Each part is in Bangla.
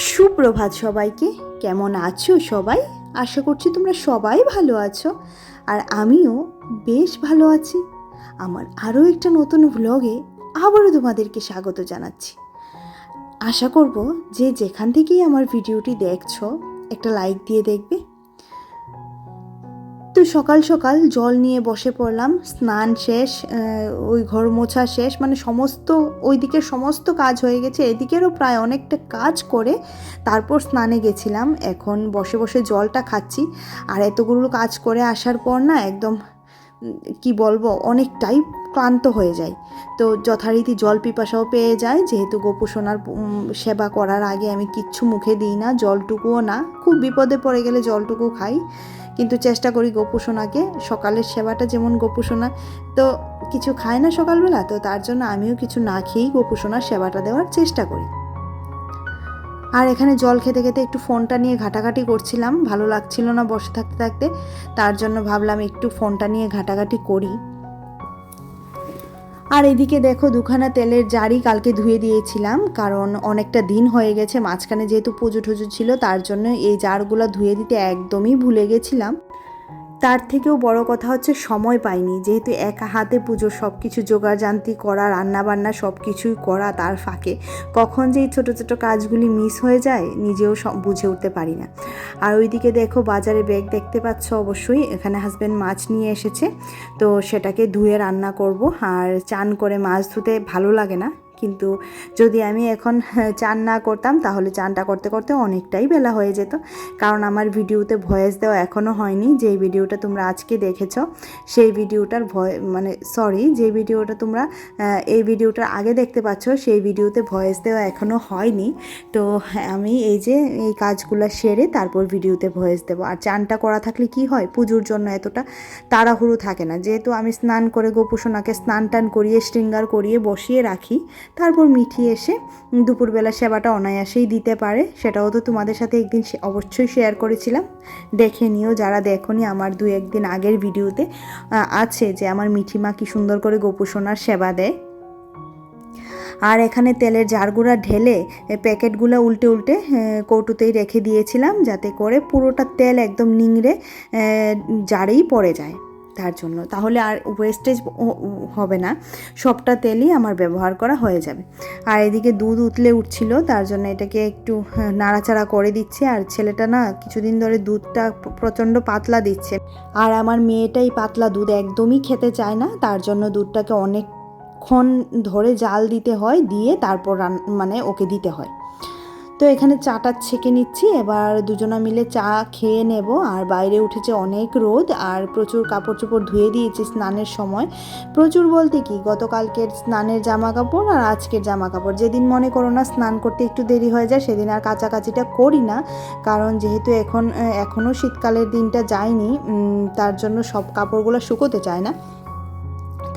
সুপ্রভাত সবাইকে। কেমন আছো সবাই? আশা করছি তোমরা সবাই ভালো আছো, আর আমিও বেশ ভালো আছি। আমার আরও একটা নতুন ভ্লগে আবারও তোমাদেরকে স্বাগত জানাচ্ছি। আশা করব যে যেখান থেকেই আমার ভিডিওটি দেখছো একটা লাইক দিয়ে দেখবে। তো সকাল সকাল জল নিয়ে বসে পড়লাম, স্নান শেষ, ওই ঘর মোছা শেষ, মানে সমস্ত ওইদিকের সমস্ত কাজ হয়ে গেছে, এদিকেরও প্রায় অনেকটা কাজ করে তারপর স্নানে গেছিলাম। এখন বসে বসে জলটা খাচ্ছি, আর এতগুলো কাজ করে আসার পর না একদম কি বলবো, অনেকটাই ক্লান্ত হয়ে যায়। তো যথারীতি জল পিপাসাও পেয়ে যায়, যেহেতু গোপু সোনার সেবা করার আগে আমি কিচ্ছু মুখে দিই না, জলটুকুও না, খুব বিপদে পড়ে গেলে জলটুকু খাই। কিন্তু চেষ্টা করি গোপু সোনাকে, সকালের সেবাটা যেমন গোপু সোনা তো কিছু খায় না সকালবেলা, তো তার জন্য আমিও কিছু না খেয়েই গোপু সোনার সেবাটা দেওয়ার চেষ্টা করি। আর এখানে জল খেতে খেতে একটু ফোনটা নিয়ে ঘাটাঘাটি করছিলাম, ভালো লাগছিল না বসে থাকতে থাকতে, তার জন্য ভাবলাম একটু ফোনটা নিয়ে ঘাটাঘাটি করি। আর এদিকে দেখো দুখানা তেলের জারি কালকে ধুয়ে দিয়েছিলাম, কারণ অনেকটা দিন হয়ে গেছে, মাঝখানে যেহেতু পুজো টুজো ছিল তার জন্য এই জারগুলো ধুয়ে দিতে একদমই ভুলে গেছিলাম। তার থেকেও বড় কথা হচ্ছে সময় পাইনি, যেহেতু একা হাতে পুজোর সব কিছু জোগাড়জান্তি করা, রান্নাবান্না সব কিছুই করা, তার ফাঁকে কখন যে এই ছোটো ছোটো কাজগুলি মিস হয়ে যায় নিজেও বুঝে উঠতে পারি না। আর ওইদিকে দেখো বাজারে ব্যাগ দেখতে পাচ্ছ, অবশ্যই এখানে হাজব্যান্ড মাছ নিয়ে এসেছে, তো সেটাকে ধুয়ে রান্না করব। আর চান করে মাছ ধুতে ভালো লাগে না, কিন্তু যদি আমি এখন চান না করতাম তাহলে চানটা করতে করতে অনেকটাই বেলা হয়ে যেত। কারণ আমার ভিডিওতে ভয়েস দেওয়া এখনও হয়নি, যেই ভিডিওটা তোমরা আজকে দেখেছো সেই ভিডিওটার যে ভিডিওটা তোমরা এই ভিডিওটার আগে দেখতে পাচ্ছ সেই ভিডিওতে ভয়েস দেওয়া এখনও হয়নি। তো আমি এই যে এই কাজগুলো সেরে তারপর ভিডিওতে ভয়েস দেবো। আর চানটা করা থাকলে কি হয়, পুজোর জন্য এতটা তাড়াহুড়ো থাকে না, যেহেতু আমি স্নান করে গোপু সোনাকে স্নান টান করিয়ে শৃঙ্গার করিয়ে বসিয়ে রাখি, তারপর মিঠি এসে দুপুরবেলা সেবাটা অনায়াসেই দিতে পারে। সেটাও তো তোমাদের সাথে একদিন অবশ্যই শেয়ার করেছিলাম, দেখে নিও যারা দেখোনি, আমার 2-1 দিন আগের ভিডিওতে আছে যে আমার মিঠিমা কি সুন্দর করে গোপু সোনার সেবা দেয়। আর এখানে তেলের জারগুলা ঢেলে প্যাকেটগুলো উল্টে উল্টে কৌটোতেই রেখে দিয়েছিলাম, যাতে করে পুরোটা তেল একদম নিংড়ে জারেই পড়ে যায়, তার জন্য তাহলে আর ওয়েস্টেজ হবে না, সবটা তেলই আমার ব্যবহার করা হয়ে যাবে। আর এদিকে দুধ উতলে উঠছিল, তার জন্য এটাকে একটু নাড়াচাড়া করে দিচ্ছে। আর ছেলেটা না কিছুদিন ধরে দুধটা প্রচণ্ড পাতলা দিচ্ছে, আর আমার মেয়েটাই পাতলা দুধ একদমই খেতে চায় না, তার জন্য দুধটাকে অনেকক্ষণ ধরে জাল দিতে হয়, দিয়ে তারপর মানে ওকে দিতে হয়। তো এখানে চাটা ছেঁকে নিচ্ছি, এবার দুজনা মিলে চা খেয়ে নেব। আর বাইরে উঠেছে অনেক রোদ, আর প্রচুর কাপড় চোপড় ধুয়ে দিয়েছি স্নানের সময়। প্রচুর বলতে কি, গতকালকের স্নানের জামা কাপড় আর আজকের জামা কাপড়, যেদিন মনে করো না স্নান করতে একটু দেরি হয়ে যায় সেদিন আর কাচাকাচিটা করি না, কারণ যেহেতু এখনও শীতকালের দিনটা যায়নি, তার জন্য সব কাপড়গুলো শুকোতে চায় না।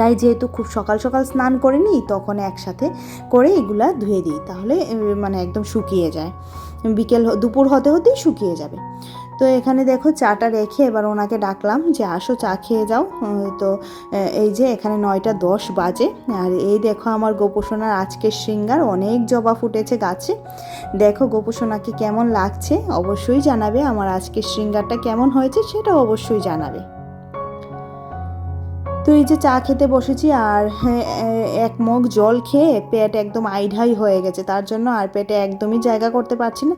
তাই যেহেতু খুব সকাল সকাল স্নান করে নিই, তখন একসাথে করে এগুলা ধুয়ে দিই, তাহলে মানে একদম শুকিয়ে যায়, দুপুর হতে হতেই শুকিয়ে যাবে। তো এখানে দেখো চাটা রেখে এবার ওনাকে ডাকলাম যে আসো চা খেয়ে যাও। তো এই যে এখানে 9:10 বাজে, আর এই দেখো আমার গোপু সোনার আজকের শৃঙ্গার, অনেক জবা ফুটেছে গাছে। দেখো গোপু সোনাকে কেমন লাগছে অবশ্যই জানাবে, আমার আজকের শৃঙ্গারটা কেমন হয়েছে সেটা অবশ্যই জানাবে। তো এই যে চা খেতে বসেছি, আর 1 মগ জল খেয়ে পেট একদম আইঢাই হয়ে গেছে, তার জন্য আর পেটে একদমই জায়গা করতে পারছি না।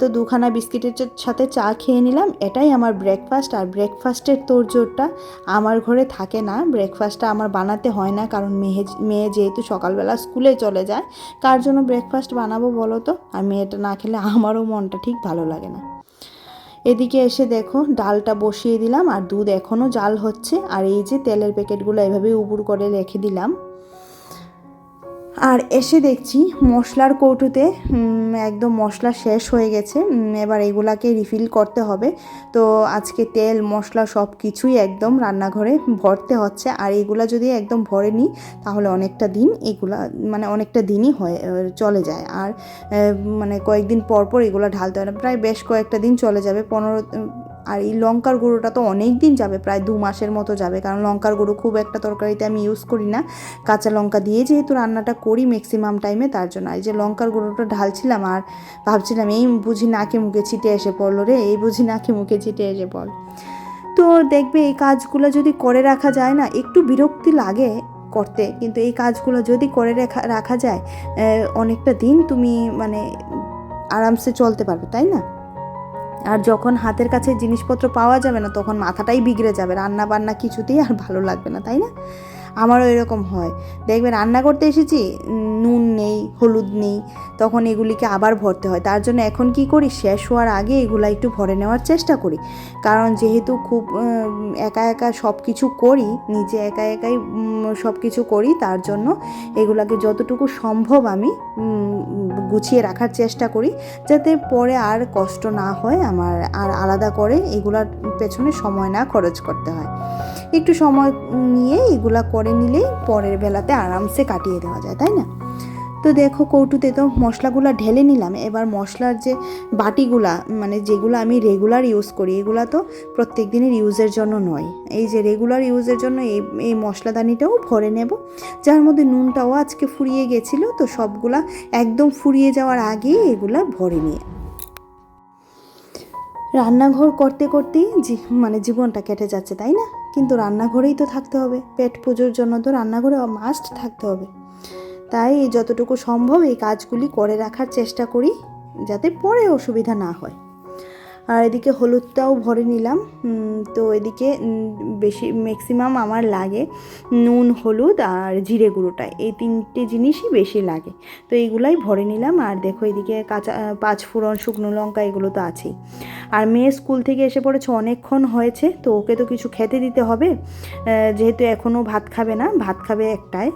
তো 2খানা বিস্কিটের সাথে চা খেয়ে নিলাম, এটাই আমার ব্রেকফাস্ট। আর ব্রেকফাস্টের তোড়জোড়টা আমার ঘরে থাকে না, ব্রেকফাস্টটা আমার বানাতে হয় না, কারণ মেয়ে যেহেতু সকালবেলা স্কুলে চলে যায়, কার জন্য ব্রেকফাস্ট বানাবো বলো তো? আর মেয়েটা না খেলে আমারও মনটা ঠিক ভালো লাগে না। এদিকে এসে দেখো ডালটা বসিয়ে দিলাম, আর দুধ এখনও জাল হচ্ছে। আর এই যে তেলের প্যাকেটগুলো এভাবে উবুর করে রেখে দিলাম। আর এসে দেখছি মশলার কৌটোতে একদম মশলা শেষ হয়ে গেছে, এবার এগুলাকে রিফিল করতে হবে। তো আজকে তেল মশলা সব কিছুই একদম রান্নাঘরে ভরতে হচ্ছে, আর এগুলা যদি একদম ভরে নিই তাহলে অনেকটা দিনই চলে যায়। আর মানে কয়েকদিন পর পর এগুলো ঢালতে হয় না, প্রায় বেশ কয়েকটা দিন চলে যাবে, আর এই লঙ্কার গুঁড়োটা তো অনেক দিন যাবে, প্রায় 2 মাসের মতো যাবে, কারণ লঙ্কার গুঁড়ো খুব একটা তরকারিতে আমি ইউজ করি না, কাঁচা লঙ্কা দিয়ে যেহেতু রান্নাটা করি ম্যাক্সিমাম টাইমে, তার জন্য এই যে লঙ্কার গুঁড়োটা ঢালছিলাম আর ভাবছিলাম এই বুঝি নাকে মুখে ছিটে এসে পড়লো রে, এই বুঝি নাকে মুখে ছিটে এসে পড়ল। তো দেখবে এই কাজগুলো যদি করে রাখা যায় না, একটু বিরক্তি লাগে করতে, কিন্তু এই কাজগুলো যদি করে রাখা যায় অনেকটা দিন তুমি মানে আরামসে চলতে পারবে, তাই না? আর যখন হাতের কাছে জিনিসপত্র পাওয়া যাবে না, তখন মাথাটাই বিগড়ে যাবে, রান্না বান্না কিছুতেই আর ভালো লাগবে না, তাই না? আমারও এরকম হয়, দেখবে রান্না করতে এসেছি, নুন নেই, হলুদ নেই, তখন এগুলিকে আবার ভরতে হয়। তার জন্য এখন কি করি, শেষ হওয়ার আগে এগুলা একটু ভরে নেওয়ার চেষ্টা করি, কারণ যেহেতু খুব একা একা সব কিছু করি, নিজে একা একাই সব কিছু করি, তার জন্য এগুলাকে যতটুকু সম্ভব আমি গুছিয়ে রাখার চেষ্টা করি, যাতে পরে আর কষ্ট না হয় আমার, আর আলাদা করে এগুলার পেছনে সময় না খরচ করতে হয়। একটু সময় নিয়ে এগুলা করে নিলেই পরের বেলাতে আরামসে কাটিয়ে দেওয়া যায়, তাই না? তো দেখো কৌটুতে তো মশলাগুলো ঢেলে নিলাম। এবার মশলার যে বাটিগুলা মানে যেগুলো আমি রেগুলার ইউজ করি, এগুলা তো প্রত্যেক দিনের ইউজের জন্য নয়, এই যে রেগুলার ইউজের জন্য এই মশলাদানিটাও ভরে নেব, যার মধ্যে নুনটাও আজকে ফুরিয়ে গেছিলো, তো সবগুলা একদম ফুরিয়ে যাওয়ার আগেই এগুলা ভরে নিয়ে রান্নাঘর করতে করতেই মানে জীবনটা কেটে যাচ্ছে, তাই না? কিন্তু রান্নাঘরেই তো থাকতে হবে, পেট পুজোর জন্য তো রান্নাঘরে মাস্ট থাকতে হবে। তাই যতটুকু সম্ভব এই কাজগুলি করে রাখার চেষ্টা করি, যাতে পরে অসুবিধা না হয়। আর এদিকে হলুদটাও ভরে নিলাম। তো এদিকে বেশি ম্যাক্সিমাম আমার লাগে নুন, হলুদ আর জিরে গুঁড়োটা, এই 3টে জিনিসই বেশি লাগে, তো এইগুলাই ভরে নিলাম। আর দেখো এদিকে কাঁচা 5 ফোড়ন, শুকনো লঙ্কা, এগুলো তো আছেই। আর মেয়ে স্কুল থেকে এসে পড়েছে, অনেকক্ষণ হয়েছে, তো ওকে তো কিছু খেতে দিতে হবে, যেহেতু এখনও ভাত খাবে না, ভাত খাবে 1টায়,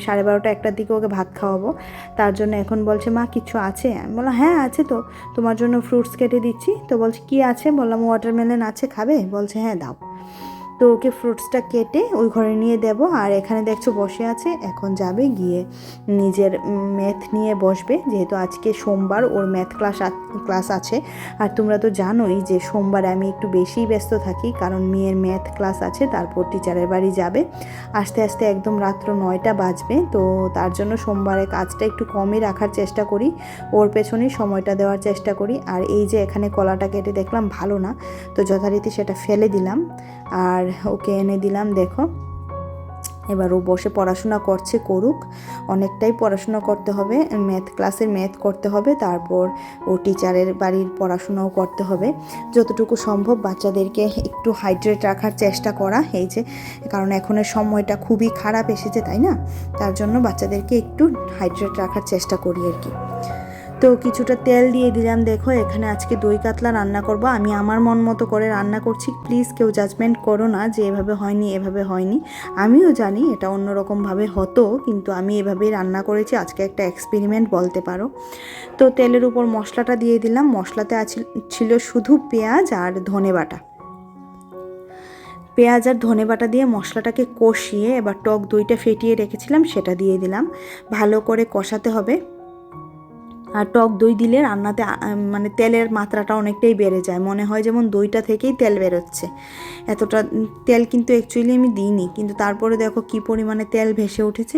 12:30 1টার দিকে ওকে ভাত খাওয়াবো। তার জন্য এখন বলছে মা কিছু আছে? আমি বললাম হ্যাঁ আছে, তো তোমার জন্য ফ্রুটস কেটে দিচ্ছি। তো বলছে কি আছে? বললাম ওয়াটারমেলন আছে, খাবে? বলছে হ্যাঁ দাও। তো ওকে ফ্রুটসটা কেটে ওই ঘরে নিয়ে দেব। আর এখানে দেখছো বসে আছে, এখন যাবে গিয়ে নিজের ম্যাথ নিয়ে বসবে, যেহেতু আজকে সোমবার, ওর ম্যাথ ক্লাস আছে। আর তোমরা তো জানোই যে সোমবারে আমি একটু বেশিই ব্যস্ত থাকি, কারণ মেয়ের ম্যাথ ক্লাস আছে, তারপর টিচারের বাড়ি যাবে, আস্তে আস্তে একদম রাত্র 9টা বাজবে। তো তার জন্য সোমবারে কাজটা একটু কমই রাখার চেষ্টা করি, ওর পেছনেই সময়টা দেওয়ার চেষ্টা করি। আর এই যে এখানে কলাটা কেটে দেখলাম ভালো না, তো যথারীতি সেটা ফেলে দিলাম আর ওকে এনে দিলাম। দেখো এবার ও বসে পড়াশোনা করছে, করুক, অনেকটাই পড়াশোনা করতে হবে, ম্যাথ ক্লাসের ম্যাথ করতে হবে, তারপর ও টিচারের বাড়ির পড়াশোনাও করতে হবে। যতটুকু সম্ভব বাচ্চাদেরকে একটু হাইড্রেট রাখার চেষ্টা করা, এই যে কারণ এখনের সময়টা খুবই খারাপ এসেছে, তাই না? তার জন্য বাচ্চাদেরকে একটু হাইড্রেট রাখার চেষ্টা করি আর কি। তো কিছুটা তেল দিয়ে দিলাম। দেখো এখানে আজকে দই কাতলা রান্না করব, আমি আমার মন মতো করে রান্না করছি, প্লিজ কেউ জাজমেন্ট করো না যে এভাবে হয়নি এভাবে হয়নি। আমিও জানি এটা অন্যরকমভাবে হতো, কিন্তু আমি এভাবেই রান্না করেছি, আজকে একটা এক্সপেরিমেন্ট বলতে পারো। তো তেলের উপর মশলাটা দিয়ে দিলাম। মশলাতে ছিল শুধু পেঁয়াজ আর ধনে বাটা। পেঁয়াজ আর ধনে বাটা দিয়ে মশলাটাকে কষিয়ে এবার টক দইটা ফেটিয়ে রেখেছিলাম সেটা দিয়ে দিলাম। ভালো করে কষাতে হবে। আর টক দই দিলে রান্নাতে মানে তেলের মাত্রাটা অনেকটাই বেড়ে যায়, মনে হয় যেমন দইটা থেকেই তেল বেরোচ্ছে। এতটা তেল কিন্তু অ্যাকচুয়ালি আমি দিইনি, কিন্তু তারপরে দেখো কি পরিমাণে তেল ভেসে উঠেছে।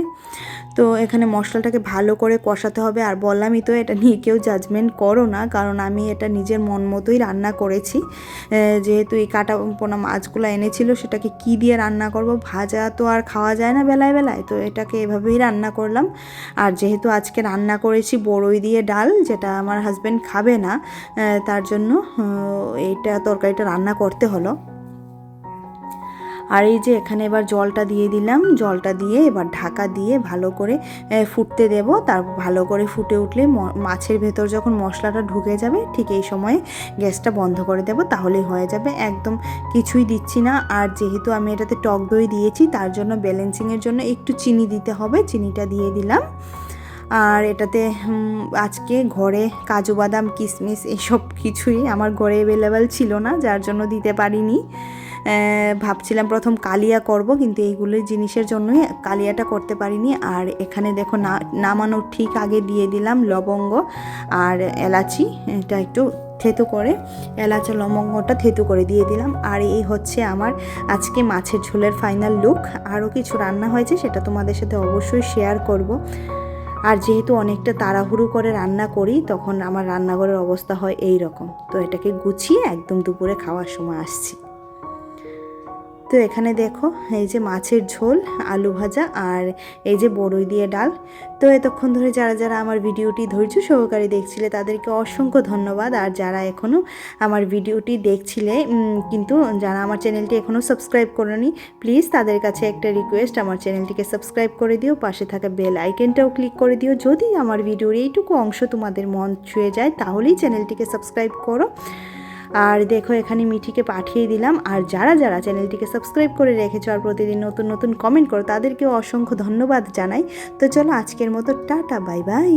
তো এখানে মশলাটাকে ভালো করে কষাতে হবে। আর বললামই তো, এটা নিয়ে কেউ জাজমেন্ট করো না, কারণ আমি এটা নিজের মন মতোই রান্না করেছি। যেহেতু এই কাটা পোনা মাছগুলো এনেছিল, সেটাকে কি দিয়ে রান্না করব, ভাজা তো আর খাওয়া যায় না বেলায় বেলায়, তো এটাকে এভাবেই রান্না করলাম। আর যেহেতু আজকে রান্না করেছি বড়ই দিয়ে ডাল, যেটা আমার হাজব্যান্ড খাবে না, তার জন্য এইটা তরকারিটা রান্না করতে হলো। আর এই যে এখানে এবার জলটা দিয়ে দিলাম, জলটা দিয়ে এবার ঢাকা দিয়ে ভালো করে ফুটতে দেব। তার ভালো করে ফুটে উঠলে মাছের ভেতর যখন মশলাটা ঢুকে যাবে, ঠিক এই সময়ে গ্যাসটা বন্ধ করে দেব, তাহলেই হয়ে যাবে। একদম কিছুই দিচ্ছি না। আর যেহেতু আমি এটাতে টক দই দিয়েছি, তার জন্য ব্যালেন্সিংয়ের জন্য একটু চিনি দিতে হবে, চিনিটা দিয়ে দিলাম। আর এটাতে আজকে ঘরে কাজু বাদাম কিশমিশ এসব কিছুই আমার ঘরে অ্যাভেলেবেল ছিল না, যার জন্য দিতে পারিনি। ভাবছিলাম প্রথম কালিয়া করব, কিন্তু এইগুলো জিনিসের জন্যই কালিয়াটা করতে পারিনি। আর এখানে দেখো নামানোর ঠিক আগে দিয়ে দিলাম লবঙ্গ আর এলাচি, এটা একটু থেতু করে এলাচ লবঙ্গটা থেতু করে দিয়ে দিলাম। আর এই হচ্ছে আমার আজকে মাছের ঝোলের ফাইনাল লুক। আরও কিছু রান্না হয়েছে, সেটা তোমাদের সাথে অবশ্যই শেয়ার করব। আর যেহেতু অনেকটা তাড়াহুড়ো করে রান্না করি, তখন আমার রান্নাঘরের অবস্থা হয় এই রকম। তো এটাকে গুছিয়ে একদম দুপুরে খাওয়ার সময় আসছি। তো এখানে দেখো এই যে মাছের ঝোল, আলু ভাজা আর এই যে বড়ই দিয়ে ডাল। তো এতক্ষণ ধরে যারা যারা আমার ভিডিওটি ধৈর্য সহকারে দেখছিলে তাদেরকে অসংখ্য ধন্যবাদ। আর যারা এখনও আমার ভিডিওটি দেখছিলে কিন্তু যারা আমার চ্যানেলটি এখনও সাবস্ক্রাইব করেনি, প্লিজ তাদের কাছে একটা রিকোয়েস্ট, আমার চ্যানেলটিকে সাবস্ক্রাইব করে দিও, পাশে থাকা বেল আইকনটাও ক্লিক করে দিও। যদি আমার ভিডিওর এইটুকু অংশ তোমাদের মন ছুঁয়ে যায় তাহলেই চ্যানেলটিকে সাবস্ক্রাইব করো। আর দেখো এখানে মিঠিকে পাঠিয়ে দিলাম। আর যারা যারা চ্যানেলটিকে সাবস্ক্রাইব করে রেখেছো আর প্রতিদিন নতুন নতুন কমেন্ট করো তাদেরকেও অসংখ্য ধন্যবাদ জানাই। তো চলো আজকের মতো টাটা, বাই বাই।